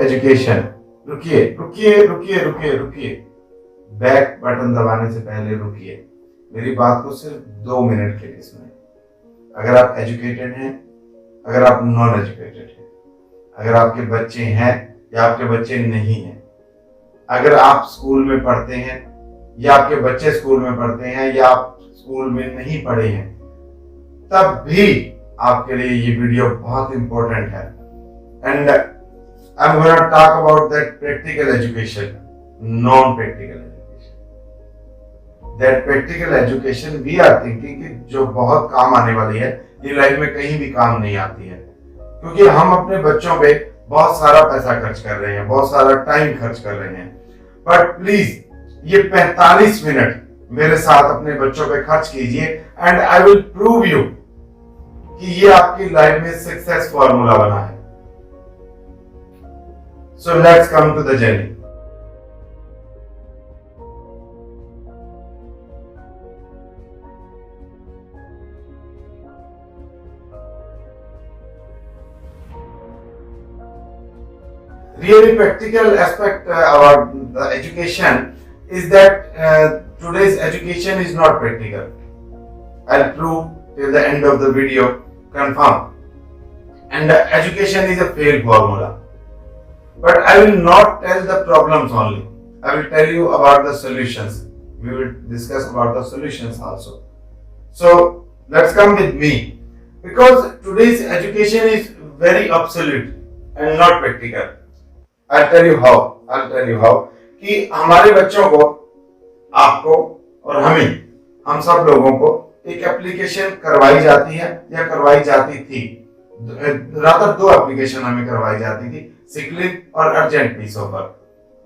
Education. रुकिए रुकिए रुकिए रुकिए रुकिए, बैक बटन दबाने से पहले रुकिए, मेरी बात को सिर्फ 2 मिनट के लिए सुने। अगर आप एजुकेटेड हैं, अगर आप नॉन एजुकेटेड हैं, अगर आपके बच्चे हैं या आपके बच्चे नहीं हैं, अगर आप स्कूल में पढ़ते हैं या आपके बच्चे स्कूल में पढ़ते हैं या आप स्कूल में नहीं पढ़े हैं, तब भी आपके लिए ये वीडियो बहुत इंपॉर्टेंट है। And I am going to talk about that practical education, non practical education. That practical education we are thinking कि जो बहुत काम आने वाली है, ये लाइफ में कहीं भी काम नहीं आती है, क्योंकि हम अपने बच्चों पे बहुत सारा पैसा खर्च कर रहे हैं, बहुत सारा टाइम खर्च कर रहे हैं। बट प्लीज ये 45 मिनट मेरे साथ अपने बच्चों पे खर्च कीजिए and I will prove you कि ये आपकी लाइफ में सक्सेस फॉर्मूला बना है। So let's come to the journey. Really practical aspect about the education is that today's education is not practical. I'll prove till the end of the video, confirm. And education is a failed formula. But I will not tell the problems only. I will tell you about the solutions. We will discuss about the solutions also. So let's come with me. Because today's education is very obsolete and not practical. I'll tell you how कि हमारे बच्चों को, आपको और हम सब लोगों को एक एप्लीकेशन करवाई जाती है या करवाई जाती थी। रादर 2 एप्लीकेशन हमें करवाई जाती थी, सिक और अर्जेंट फीस ऑफर।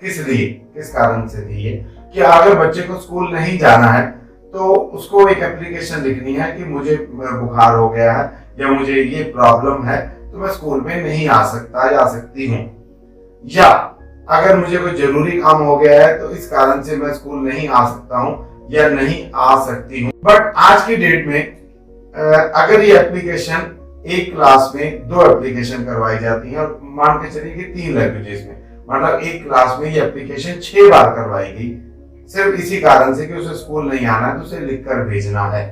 किस लिए, किस कारण से थी ये कि अगर बच्चे को स्कूल नहीं जाना है तो उसको एक एप्लीकेशन लिखनी है कि मुझे बुखार हो गया है या मुझे ये प्रॉब्लम है तो मैं स्कूल में नहीं आ सकता या आ सकती हूँ, या अगर मुझे कोई जरूरी काम हो गया है तो इस कारण से मैं स्कूल नहीं आ सकता हूँ या नहीं आ सकती हूँ। बट आज की डेट में अगर ये एप्लीकेशन एक क्लास में 2 एप्लीकेशन करवाई जाती है और मान के चलिए कि 3 लैंग्वेजेस में, मतलब एक क्लास में ये एप्लीकेशन 6 बार करवाई गई, सिर्फ इसी कारण से कि उसे स्कूल नहीं आना है तो उसे लिखकर भेजना है।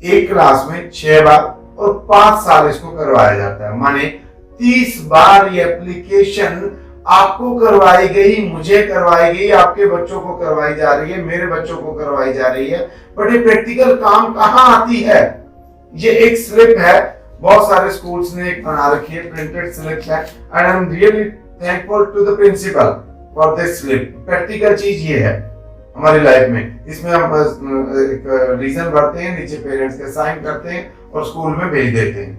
एक क्लास में 6 बार और 5 साल इसको करवाया जाता है, माने 30 बार ये एप्लीकेशन आपको करवाई गई, मुझे करवाई गई, आपके बच्चों को करवाई जा रही है, मेरे बच्चों को करवाई जा रही है। बट ये प्रैक्टिकल काम कहाँ आती है? ये एक स्लिप है, बहुत सारे स्कूल्स ने एक बना रखी है, प्रिंटेड स्लिप है, and I am really thankful to the principal for this slip. Practical चीज ये है हमारी लाइफ में, इसमें हम एक रीजन भरते हैं, नीचे पेरेंट्स के साइन करते हैं और स्कूल में भेज देते हैं।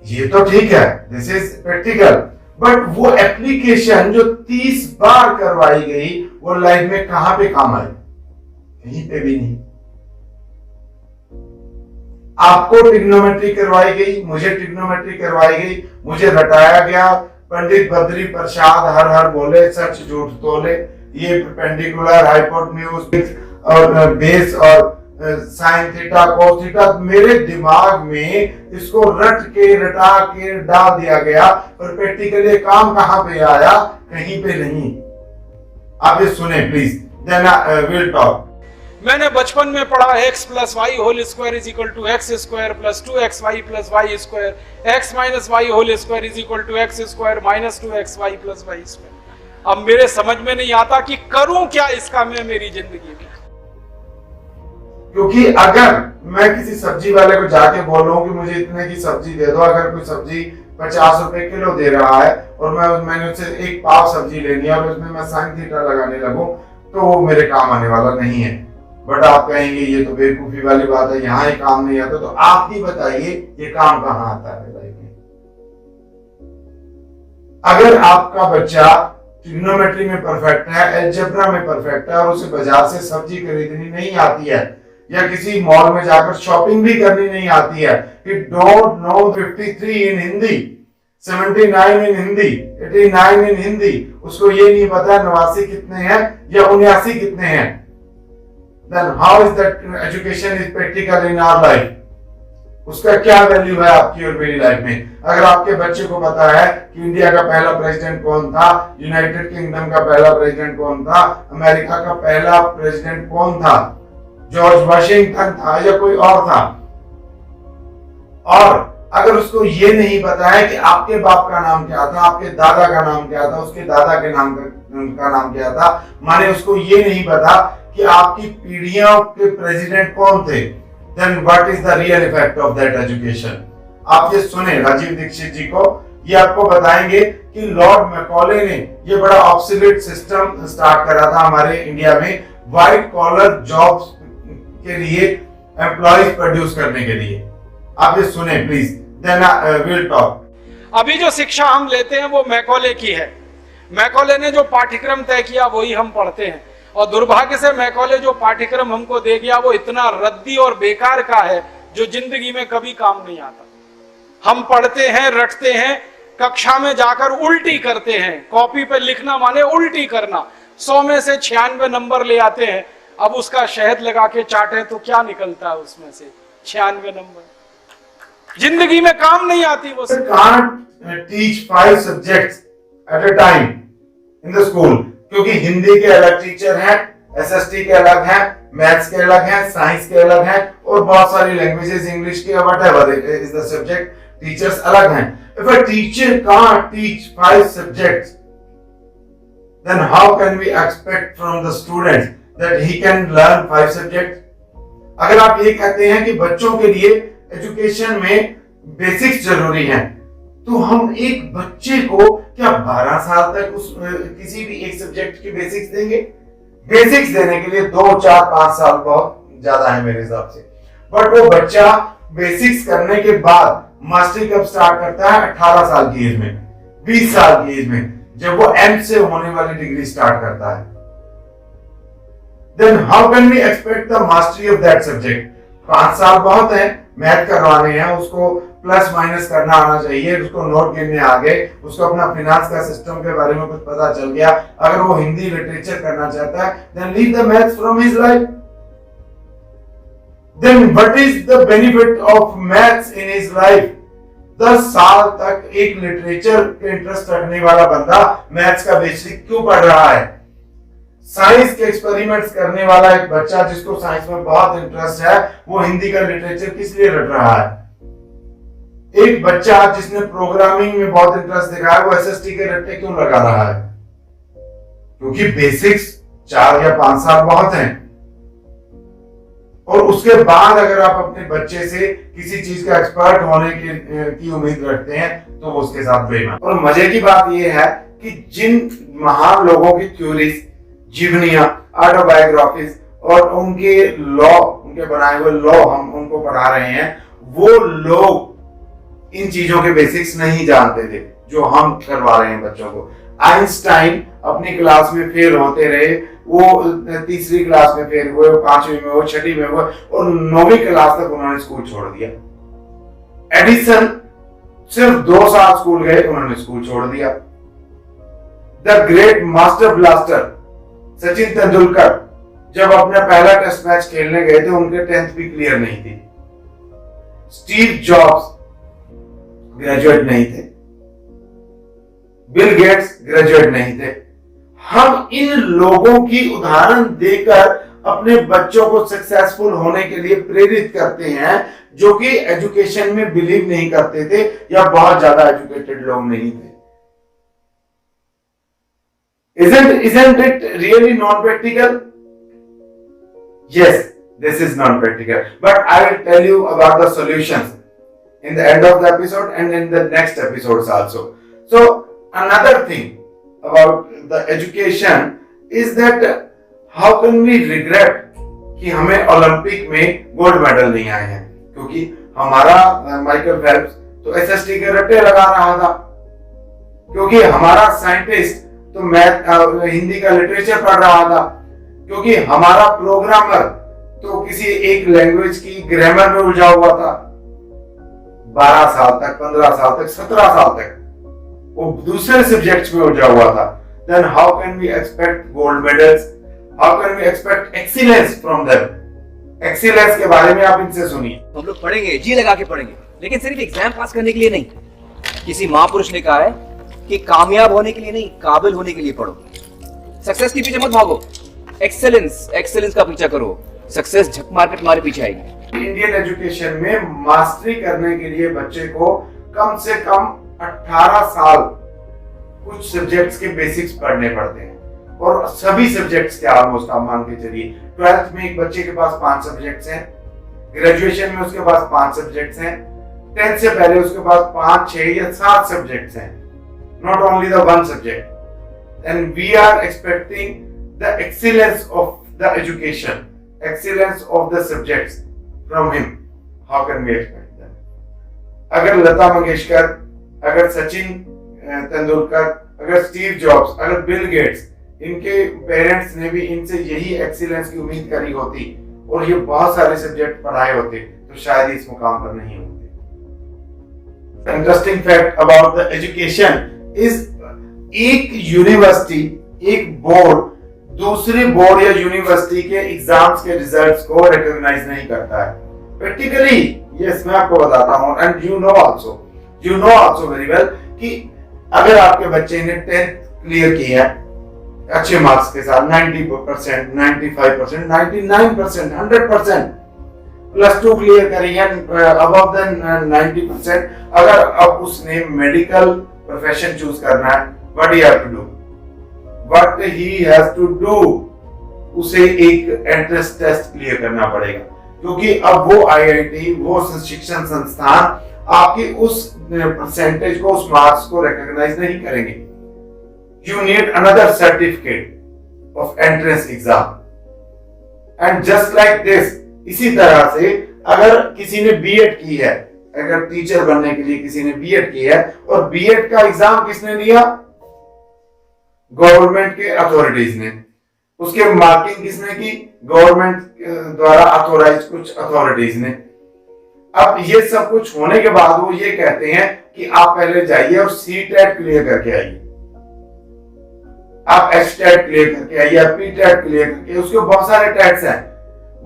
ये तो ठीक है, दिस इज प्रैक्टिकल। बट वो एप्लीकेशन जो 30 बार करवाई गई वो लाइफ में कहां पे काम आई? कहीं पे भी नहीं। आपको ट्रिग्नोमेट्री करवाई गई, मुझे ट्रिग्नोमेट्री करवाई गई, मुझे रटाया गया, पंडित बद्री प्रसाद हर हर बोले, सच झूठ तोले, ये परपेंडिकुलर हाइपोटेन्यूज और बेस और साइन थीटा कोस थीटा मेरे दिमाग में इसको रटा के डाल दिया गया, पर प्रैक्टिकली काम कहां पे आया? कहीं पे नहीं। आप ये सुने प्लीज, देन विल टॉक। मैंने बचपन में पढ़ा x plus y whole square is equal to x square plus 2xy plus y square, x minus y whole square is equal to x square minus 2xy plus y square. अब मेरे समझ में नहीं आता कि करूं क्या इसका मैं मेरी जिंदगी में। क्योंकि अगर मैं किसी सब्जी वाले को जाके बोलूं कि मुझे इतने की सब्जी दे दो, अगर कोई सब्जी 50 रुपए किलो दे रहा है और मैंने उससे एक पाव सब्जी लेनी है और उसमें मैं साइन थीटा लगाने लगूं तो वो मेरे काम आने वाला नहीं है। बट आप कहेंगे ये तो बेवकूफी वाली बात है, यहाँ ये काम नहीं आता, तो आप ही बताइए ये काम कहाँ आता है लाइफ में? अगर आपका बच्चा ट्रिग्नोमेट्री में परफेक्ट है, अलजेब्रा में परफेक्ट है और उसे बाजार से सब्जी खरीदनी नहीं आती है या किसी मॉल में जाकर शॉपिंग भी करनी नहीं आती है, कि डोंट नो 53 इन हिंदी, 79 इन हिंदी, 89 इन हिंदी, उसको ये नहीं पता 89 कितने हैं या 79 कितने हैं, then how is that education is practical in our life? उसका क्या वैल्यू है आपकी और मेरी लाइफ में। अगर आपके बच्चे को पता है कि इंडिया का पहला प्रेसिडेंट कौन था, यूनाइटेड किंगडम का पहला प्रेसिडेंट कौन था, अमेरिका का पहला प्रेसिडेंट कौन था, जॉर्ज वाशिंगटन था या कोई और था, और अगर उसको ये नहीं पता है कि आपके बाप का नाम क्या था, आपके दादा का नाम क्या था, उसके दादा के नाम का नाम क्या था, माने उसको ये नहीं पता कि आपकी पीढ़ियों के प्रेसिडेंट कौन थे, then what is the real effect of that education? आप ये सुने राजीव दीक्षित जी को, ये आपको बताएंगे कि लॉर्ड मैकॉले ने ये बड़ा ऑब्सोलीट सिस्टम स्टार्ट करा था हमारे इंडिया में, व्हाइट कॉलर जॉब्स के लिए एम्प्लॉयज प्रोड्यूस करने के लिए। आप ये सुने प्लीज, देन विल टॉक। अभी जो शिक्षा हम लेते हैं वो मैकॉले की है। मैकॉले ने जो पाठ्यक्रम तय किया वही हम पढ़ते हैं, और दुर्भाग्य से मैकॉले जो पाठ्यक्रम हमको दे गया वो इतना रद्दी और बेकार का है जो जिंदगी में कभी काम नहीं आता। हम पढ़ते हैं, रटते हैं, कक्षा में जाकर उल्टी करते हैं। कॉपी पे लिखना माने उल्टी करना। 100 में से 96 नंबर ले आते हैं। अब उसका शहद लगा के चाटे तो क्या निकलता है उसमें से? 96 नंबर। जिंदगी में काम नहीं आती वो। Can't teach 5 subjects at a time in the school, क्योंकि हिंदी के अलग टीचर हैं, एसएसटी के अलग हैं, मैथ्स के अलग हैं, साइंस के अलग हैं, और बहुत सारी लैंग्वेजेस, इंग्लिश के whatever is the subject, teachers अलग हैं। If a teacher can't teach 5 subjects, then how can we expect from the students that he can learn 5 subjects? अगर आप ये कहते हैं कि बच्चों के लिए एजुकेशन में बेसिक्स जरूरी हैं, तो हम एक बच्चे को क्या 12 साल तक उस किसी भी एक सब्जेक्ट की बेसिक्स देंगे? बेसिक्स देने के लिए 2, 4, 5 साल बहुत ज्यादा है मेरे हिसाब से। बट वो बच्चा बेसिक्स करने के बाद मास्टरी कब स्टार्ट करता है? 18 साल की एज में, 20 साल की एज में, जब वो एम से होने वाली डिग्री स्टार्ट करता है। Then how can we expect the mastery of that subject? 5 साल बहुत है, मैथ करवाने हैं, उसको प्लस माइनस करना आना चाहिए, उसको नोट गिनने आ गए, उसको अपना फिनांस का सिस्टम के बारे में कुछ पता चल गया। अगर वो हिंदी लिटरेचर करना चाहता है, then leave the maths from his life. Then what is the benefit of maths in his life? 10 साल तक एक लिटरेचर के इंटरेस्ट रखने वाला बंदा मैथ्स का बेसिक क्यों पढ़ रहा है? साइंस के एक्सपेरिमेंट्स करने वाला एक बच्चा जिसको साइंस में बहुत इंटरेस्ट है, वो हिंदी का लिटरेचर किस लिए रट रहा है? एक बच्चा जिसने प्रोग्रामिंग में बहुत इंटरेस्ट दिखाया, वो एसएसटी के रट्टे क्यों लगा रहा है? क्योंकि बेसिक्स 4 या 5 साल बहुत हैं, और उसके बाद अगर आप अपने बच्चे से किसी चीज का एक्सपर्ट होने की उम्मीद रखते हैं तो वो उसके साथ बेईमान। और मजे की बात यह है कि जिन महान लोगों की थ्योरीज, जीवनियां, ऑटोबायोग्राफीज और उनके लॉ, उनके बनाए हुए लॉ हम उनको पढ़ा रहे हैं, वो लोग इन चीजों के बेसिक्स नहीं जानते थे जो हम करवा रहे हैं बच्चों को। आइंस्टाइन अपनी क्लास में फेल होते रहे, वो 3री क्लास में फेल हुए, 5वीं में हुए, 6वीं में हुए, और 9वीं क्लास तक उन्होंने स्कूल छोड़ दिया। एडिसन सिर्फ 2 साल स्कूल गए, उन्होंने स्कूल छोड़ दिया। The great master blaster Sachin Tendulkar जब अपना पहला टेस्ट मैच खेलने गए थे, उनके 10th भी क्लियर नहीं थी। स्टीव जॉब्स ग्रेजुएट नहीं थे, बिल गेट्स ग्रेजुएट नहीं थे। हम इन लोगों की उदाहरण देकर अपने बच्चों को सक्सेसफुल होने के लिए प्रेरित करते हैं, जो कि एजुकेशन में बिलीव नहीं करते थे या बहुत ज्यादा एजुकेटेड लोग नहीं थे। Isn't it really non-practical? Yes, this is non-practical. But I will tell you about the solutions in the end of the episode and in the next episodes also. So another thing about the education is that how can we regret कि हमें Olympic में gold medal नहीं आए हैं? क्योंकि हमारा Michael Phelps तो SST के रट्टे लगा रहा था, क्योंकि हमारा साइंटिस्ट तो मैथ हिंदी का लिटरेचर पढ़ रहा था, क्योंकि हमारा प्रोग्रामर तो किसी एक लैंग्वेज की ग्रामर में उलझा हुआ था। 12 साल तक, 15 साल तक, 17 साल तक वो दूसरे सब्जेक्ट्स में उलझा हुआ था। Then how can we expect gold medals? How can we expect excellence from them? Excellence के बारे में आप इनसे सुनिए। हम लोग पढ़ेंगे, जी लगा के पढ़ेंगे, लेकिन सिर्फ एग्जाम पास करने के लिए नहीं। किसी महापुरुष ने कहा है कि कामयाब होने के लिए नहीं, काबिल होने के लिए पढ़ो। सक्सेस के पीछे मत भागो, एक्सेलेंस का पीछा करो। सक्सेस झक मार के तुम्हारे पीछे आएगी। इंडियन एजुकेशन में मास्टरी करने के लिए बच्चे को कम से कम 18 साल कुछ सब्जेक्ट्स के बेसिक्स पढ़ने पड़ते हैं, और सभी सब्जेक्ट्स के ऑलमोस्ट आप मान के चलिए। 12th में एक बच्चे के पास 5 सब्जेक्ट्स हैं, ग्रेजुएशन में उसके पास 5 सब्जेक्ट्स हैं, 10th से पहले उसके पास 5, 6 या 7 सब्जेक्ट्स हैं, not only the one subject. And we are expecting the excellence of the education, excellence of the subjects from him. How can we expect that? अगर लता मंगेशकर, अगर सचिन तेंदुलकर, अगर स्टीव जॉब्स, अगर बिल गेट्स, इनके पेरेंट्स ने भी इनसे यही एक्सीलेंस की उम्मीद करी होती और ये बहुत सारे सब्जेक्ट पढ़ाए होते, तो शायद इस मुकाम पर नहीं होते। Interesting fact about the education is, एक यूनिवर्सिटी, एक बोर्ड दूसरी बोर्ड या यूनिवर्सिटी के एग्जाम्स के रिजल्ट्स को रिकॉग्नाइज नहीं करता है प्रैक्टिकली। यस, मैं आपको बताता हूं, and you know also very well कि अगर आपके बच्चे ने 10th क्लियर की है अच्छे मार्क्स के साथ 90%, 95%, 99%, 100%, +2 क्लियर करी है अबव द 90%, अगर अब उसने मेडिकल प्रोफेशन चूज करना है, what you have to do? What he has to do, उसे एक एंट्रेंस टेस्ट क्लियर करना पड़ेगा, क्योंकि अब वो IIT, वो शिक्षण संस्थान आपकी उस परसेंटेज को, उस मार्क्स को रिकॉग्नाइज नहीं करेंगे। You need another certificate of entrance exam, and just like this, इसी तरह से अगर किसी ने B.Ed की है, अगर टीचर बनने के लिए किसी ने B.Ed की है, और B.Ed का एग्जाम किसने दिया? गवर्नमेंट के अथॉरिटीज ने। उसके मार्किंग किसने की? गवर्नमेंट द्वारा अथॉराइज कुछ अथॉरिटीज ने। अब ये सब कुछ होने के बाद वो ये कहते हैं कि आप पहले जाइए और CTET क्लियर करके आइए, आप HTET क्लियर करके आइए, आप PTET क्लियर करके, उसके बहुत सारे टेट्स हैं,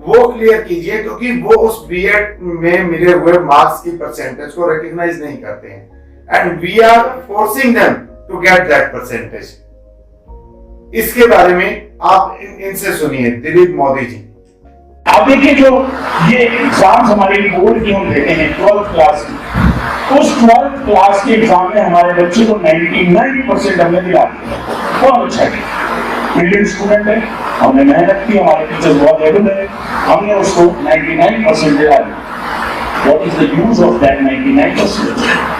वो क्लियर कीजिए, क्योंकि वो उस B.Ed में मिले हुए मार्क्स की परसेंटेज को रिकॉग्नाइज नहीं करते हैं, and we are forcing them to get that percentage. इसके बारे में आप इनसे सुनिए, दिलीप मोदी जी। आप देखिए, जो ये एग्जाम्स हमारे बोर्ड की हम देते हैं 12th क्लास की, उस 12th क्लास के एग्जाम में हमारे बच्चे को 99% हमने दिला दिया। बहुत अच्छा है, ब्रिलियंट स्टूडेंट है, हमने मेहनत की, हमारे टीचर्स बहुत एबल है, हमने उसको 99% दिला दिया। What is the use of that 99%?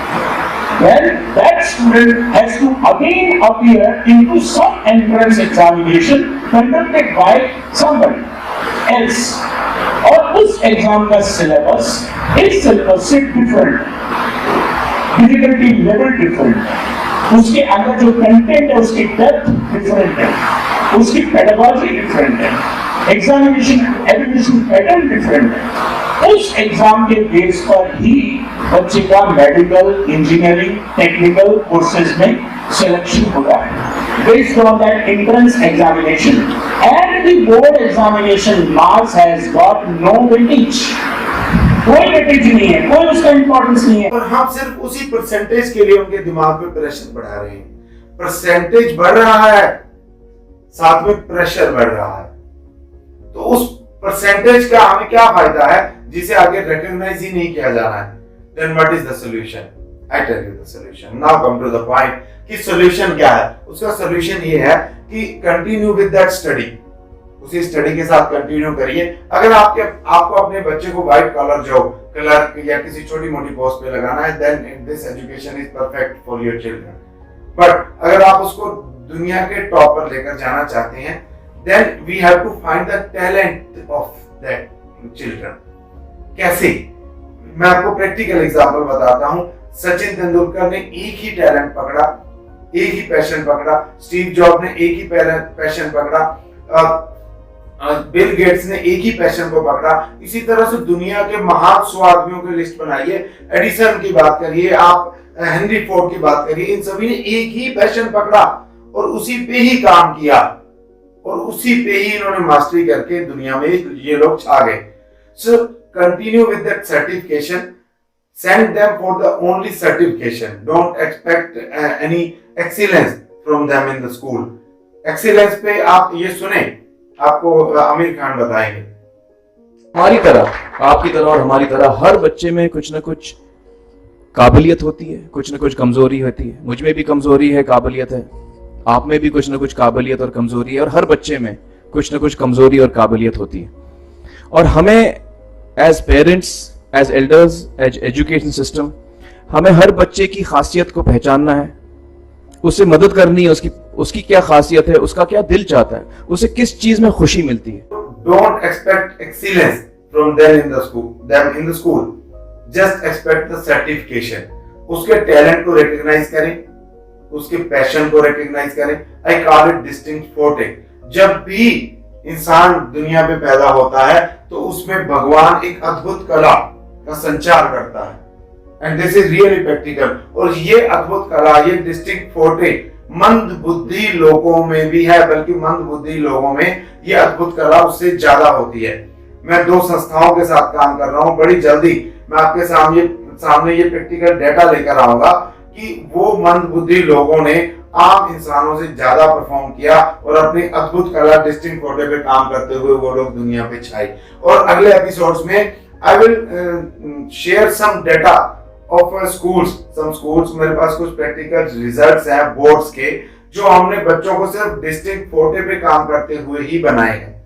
Well, that student has to again appear into some entrance examination conducted by somebody else. और उस एग्जाम का सिलेबस इस सिलेबस से डिफरेंट, डिफिकल्टी लेवल डिफरेंट, उसके अंदर जो कंटेंट है उसकी डेप्थ डिफरेंट है, उसकी पेडागॉजी डिफरेंट है, एग्जामिनेशन पैटर्न डिफरेंट है। उस एग्जाम के बेस पर ही बच्चे का मेडिकल, इंजीनियरिंग, टेक्निकल कोर्सेज में सिलेक्शन होता है based on that entrance examination, and the board examination marks has got no weightage. कोई वेटेज नहीं है, कोई उसका इंपॉर्टेंस नहीं है, और हम सिर्फ उसी परसेंटेज के लिए उनके दिमाग पे प्रेशर बढ़ा रहे हैं। परसेंटेज बढ़ रहा है, साथ में प्रेशर बढ़ रहा है, तो उस परसेंटेज का हमें क्या फायदा है जिसे आगे रिकॉग्नाइज ही नहीं किया जा रहा है? Then what is the solution? I tell you the solution. Now come to the point कि solution क्या है? उसका solution ये है कि continue with that study. उसी स्टडी के साथ कंटिन्यू करिए। अगर आपको अपने बच्चे को व्हाइट कॉलर जॉब, क्लर्क या किसी छोटी मोटी पोस्ट पे लगाना है, then this education is perfect for your children. But अगर आप उसको दुनिया के टॉप पर लेकर जाना चाहते हैं, then we have to find the talent of that children. कैसे? मैं आपको प्रैक्टिकल एग्जांपल बताता हूं। सचिन तेंदुलकर ने एक ही टैलेंट पकड़ा, एक ही पैशन पकड़ा, स्टीव जॉब ने एक ही पैशन पकड़ा, बिल गेट्स ने एक ही पैशन को पकड़ा। इसी तरह से दुनिया के महान 100 आदमियों की लिस्ट बनाइए, एडिसन की बात करिए, आप हेनरी फोर्ड की बात करिए, इन सभी ने एक ही पैशन पकड़ा और उसी पे ही काम किया और उसी पे ही इन्होंने मास्टरी करके दुनिया में ये लोग छा गए। So continue with that certification. Send them for the only certification. Don't expect any excellence from them in the school. Excellence पे आप ये सुने, आपको आमिर खान बताएंगे। हमारी तरह, आपकी तरह और हमारी तरह हर बच्चे में कुछ ना कुछ काबिलियत होती है, कुछ ना कुछ कमजोरी होती है। मुझ में भी कमजोरी है, काबिलियत है, आप में भी कुछ ना कुछ काबिलियत और कमजोरी है, और हर बच्चे में कुछ ना कुछ कमजोरी और काबिलियत होती है। और हमें as parents, as elders, as education system, हमें हर बच्चे की खासियत को पहचानना है, उसे मदद करनी है, उसकी क्या खासियत है, उसका क्या दिल चाहता है, उसे किस चीज में खुशी मिलती है। Don't expect excellence from them in the school. Just expect the certification. उसके टैलेंट को रिकॉग्नाइज करें, उसके पैशन को रिकॉग्नाइज करें। I call it distinct forte. जब भी इंसान दुनिया में पैदा होता है तो उसमें भगवान एक अद्भुत कला का संचार करता है, and this is really practical. और ये अद्भुत कला, ये डिस्टिंक्ट फोर्टे मंद बुद्धि लोगों में भी है, बल्कि मंद बुद्धि लोगों में ये अद्भुत कला उससे ज्यादा होती है। मैं 2 संस्थाओं के साथ काम कर रहा हूं, बड़ी जल्दी मैं आपके सामने ये प्रैक्टिकल डेटा लेकर आऊंगा कि वो मंद बुद्धि लोगों ने आम इंसानों से ज्यादा परफॉर्म किया और अपनी अद्भुत कला डिस्टिंक्ट फोर्टे पे काम करते हुए वो लोग दुनिया पे छाई। और अगले एपिसोड्स में I will share some data of schools, some schools, मेरे पास कुछ प्रैक्टिकल रिजल्ट्स हैं बोर्ड्स के, जो हमने बच्चों को सिर्फ डिस्टिंक्ट फोर्टे पे काम करते हुए ही बनाए हैं।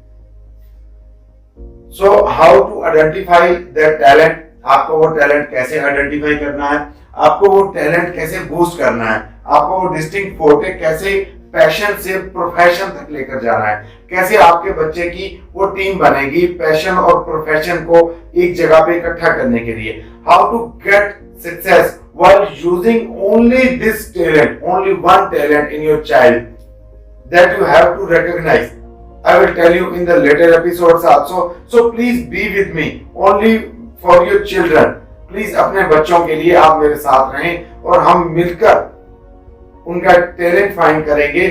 So how to identify that talent, आपको वो टैलेंट कैसे आइडेंटिफाई करना है, आपको वो टैलेंट कैसे बूस्ट करना है, आपको वो डिस्टिंक्ट फोर्टे कैसे पैशन से प्रोफेशन तक लेकर जाना है, कैसे आपके बच्चे की वो टीम बनेगी पैशन और प्रोफेशन को एक जगह पे इकट्ठा करने के लिए। How to get success while using only this talent, only one talent in your child that you have to recognize. I will tell you in the later episodes also. So please be with me only for your children. Please अपने बच्चों के लिए आप मेरे साथ रहें और हम मिलकर उनका टैलेंट फाइंड करेंगे।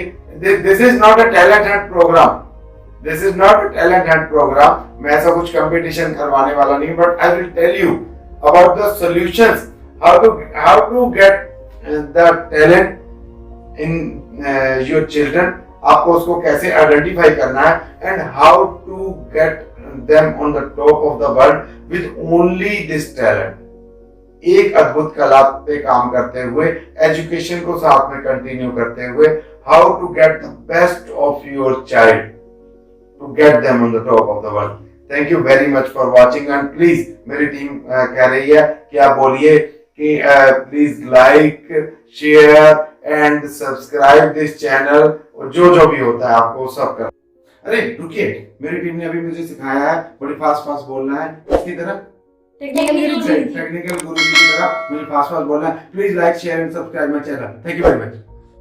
This is not a talent hunt program. This is not a talent hunt program. मैं ऐसा कुछ कंपटीशन करवाने वाला नहीं, but I will tell you about the solutions. How to get the talent in your children. आपको उसको कैसे identify करना है, and how to get them on the top of the world with only this talent. एक अद्भुत कला पे काम करते हुए, एजुकेशन को साथ में कंटिन्यू करते हुए, how to get the best of your child to get them on the top of the world. Thank you very much for watching, and please मेरी टीम कह रही है कि आप बोलिए कि please like, share and subscribe this channel, और जो भी होता है आपको सब कर। अरे रुकिए, मेरी टीम ने अभी मुझे सिखाया है बड़ी फास्ट बोलना है, इसकी तरह टेक्निकल गुरु जी की तरह मुझे फास्ट बोलना है। Please like, share and subscribe my channel. Thank you very much.